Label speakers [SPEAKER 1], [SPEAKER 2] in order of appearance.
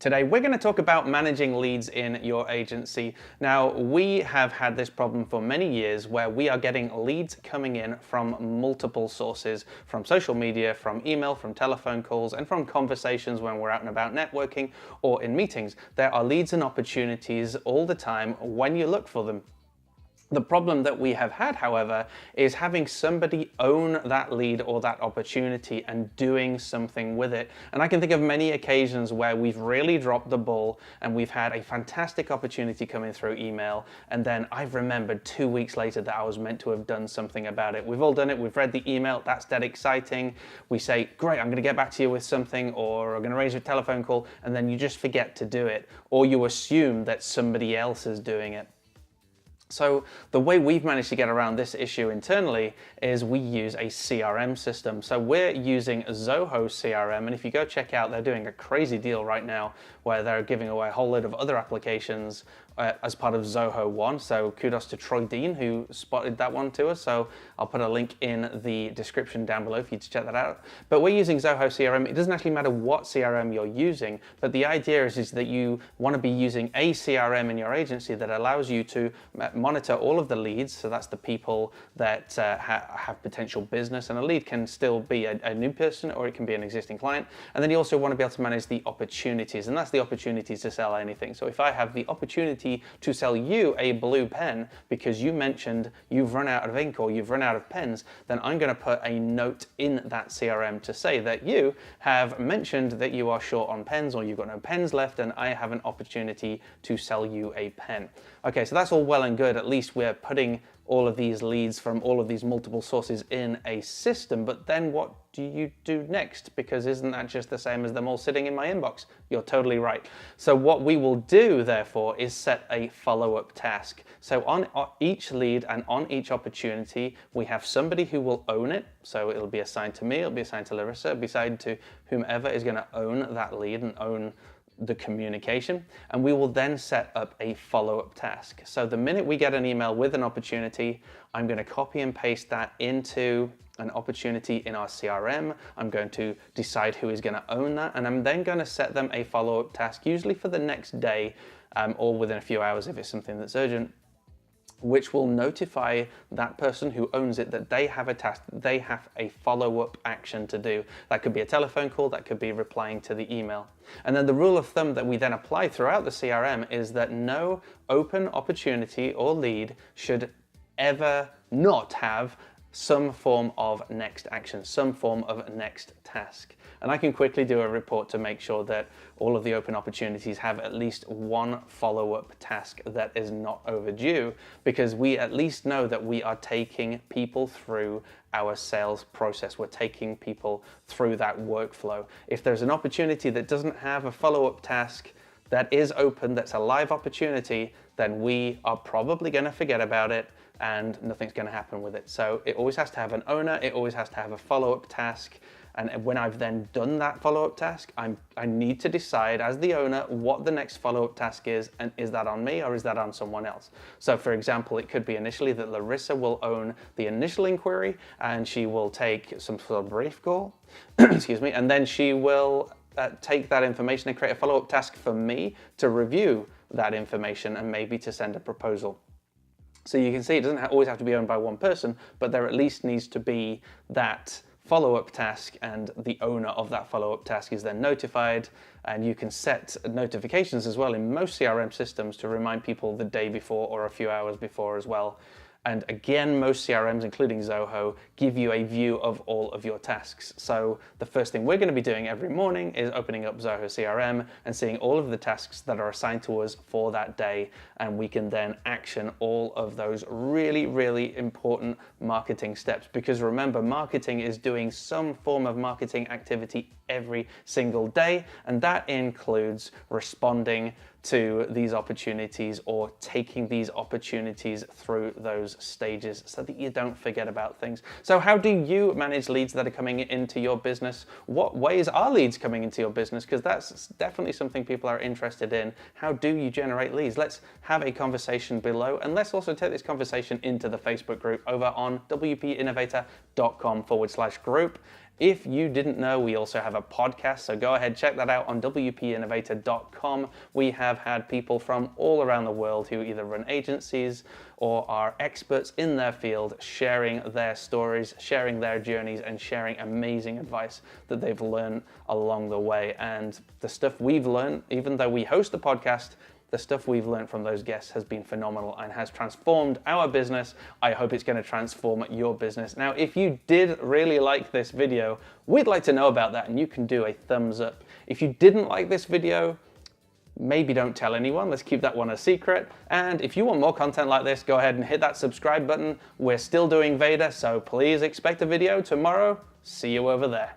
[SPEAKER 1] Today, we're going to talk about managing leads in your agency. Now, we have had this problem for many years where we are getting leads coming in from multiple sources, from social media, from email, from telephone calls, and from conversations when we're out and about networking or in meetings. There are leads and opportunities all the time when you look for them. The problem that we have had, however, is having somebody own that lead or that opportunity and doing something with it. And I can think of many occasions where we've really dropped the ball and we've had a fantastic opportunity coming through email, and then I've remembered 2 weeks later that I was meant to have done something about it. We've all done it. We've read the email. That's dead exciting. We say, great, I'm going to get back to you with something, or I'm going to arrange a telephone call, and then you just forget to do it, or you assume that somebody else is doing it. So the way we've managed to get around this issue internally is we use a CRM system. So we're using Zoho CRM, and if you go check out, they're doing a crazy deal right now where they're giving away a whole load of other applications as part of Zoho One. So kudos to Troy Dean who spotted that one to us. So I'll put a link in the description down below for you to check that out. But we're using Zoho CRM. It doesn't actually matter what CRM you're using, but the idea is that you want to be using a CRM in your agency that allows you to monitor all of the leads. So that's the people that have potential business, and a lead can still be a new person or it can be an existing client. And then you also want to be able to manage the opportunities, and that's the opportunities to sell anything. So if I have the opportunity to sell you a blue pen because you mentioned you've run out of ink or you've run out of pens, then I'm going to put a note in that CRM to say that you have mentioned that you are short on pens or you've got no pens left, and I have an opportunity to sell you a pen. Okay, so that's all well and good. At least we're putting all of these leads from all of these multiple sources in a system, but then what do you do next? Because isn't that just the same as them all sitting in my inbox? You're totally right. So what we will do, therefore, is set a follow-up task. So on each lead and on each opportunity, we have somebody who will own it. So it'll be assigned to me, it'll be assigned to Larissa, it'll be assigned to whomever is going to own that lead and own the communication, and we will then set up a follow-up task. So the minute we get an email with an opportunity, I'm going to copy and paste that into an opportunity in our CRM. I'm going to decide who is going to own that, and I'm then going to set them a follow-up task, usually for the next day or within a few hours if it's something that's urgent, which will notify that person who owns it that they have a task, that they have a follow-up action to do. That could be a telephone call, that could be replying to the email. And then the rule of thumb that we then apply throughout the CRM is that no open opportunity or lead should ever not have some form of next action, some form of next task. And I can quickly do a report to make sure that all of the open opportunities have at least one follow-up task that is not overdue, because we at least know that we are taking people through our sales process. We're taking people through that workflow. If there's an opportunity that doesn't have a follow-up task that is open, that's a live opportunity, then we are probably going to forget about it and nothing's going to happen with it. So it always has to have an owner, it always has to have a follow-up task. And when I've then done that follow-up task, I need to decide as the owner what the next follow-up task is, and is that on me or is that on someone else? So for example, it could be initially that Larissa will own the initial inquiry and she will take some sort of brief call, excuse me, and then she will take that information and create a follow-up task for me to review that information and maybe to send a proposal. So you can see it doesn't always have to be owned by one person, but there at least needs to be that follow-up task, and the owner of that follow-up task is then notified, and you can set notifications as well in most CRM systems to remind people the day before or a few hours before as well. And again, most CRMs, including Zoho, give you a view of all of your tasks. So the first thing we're going to be doing every morning is opening up Zoho CRM and seeing all of the tasks that are assigned to us for that day. And we can then action all of those really, really important marketing steps. Because remember, marketing is doing some form of marketing activity every single day. And that includes responding to these opportunities or taking these opportunities through those stages so that you don't forget about things. So how do you manage leads that are coming into your business? What ways are leads coming into your business? Because that's definitely something people are interested in. How do you generate leads? Let's have a conversation below, and let's also take this conversation into the Facebook group over on wpinnovator.com/group. If you didn't know, we also have a podcast, so go ahead, check that out on wpinnovator.com. We have had people from all around the world who either run agencies or are experts in their field sharing their stories, sharing their journeys, and sharing amazing advice that they've learned along the way. And the stuff we've learned, even though we host the podcast, the stuff we've learned from those guests has been phenomenal and has transformed our business. I hope it's going to transform your business. Now, if you did really like this video, we'd like to know about that, and you can do a thumbs up. If you didn't like this video, maybe don't tell anyone. Let's keep that one a secret. And if you want more content like this, go ahead and hit that subscribe button. We're still doing VEDA, so please expect a video tomorrow. See you over there.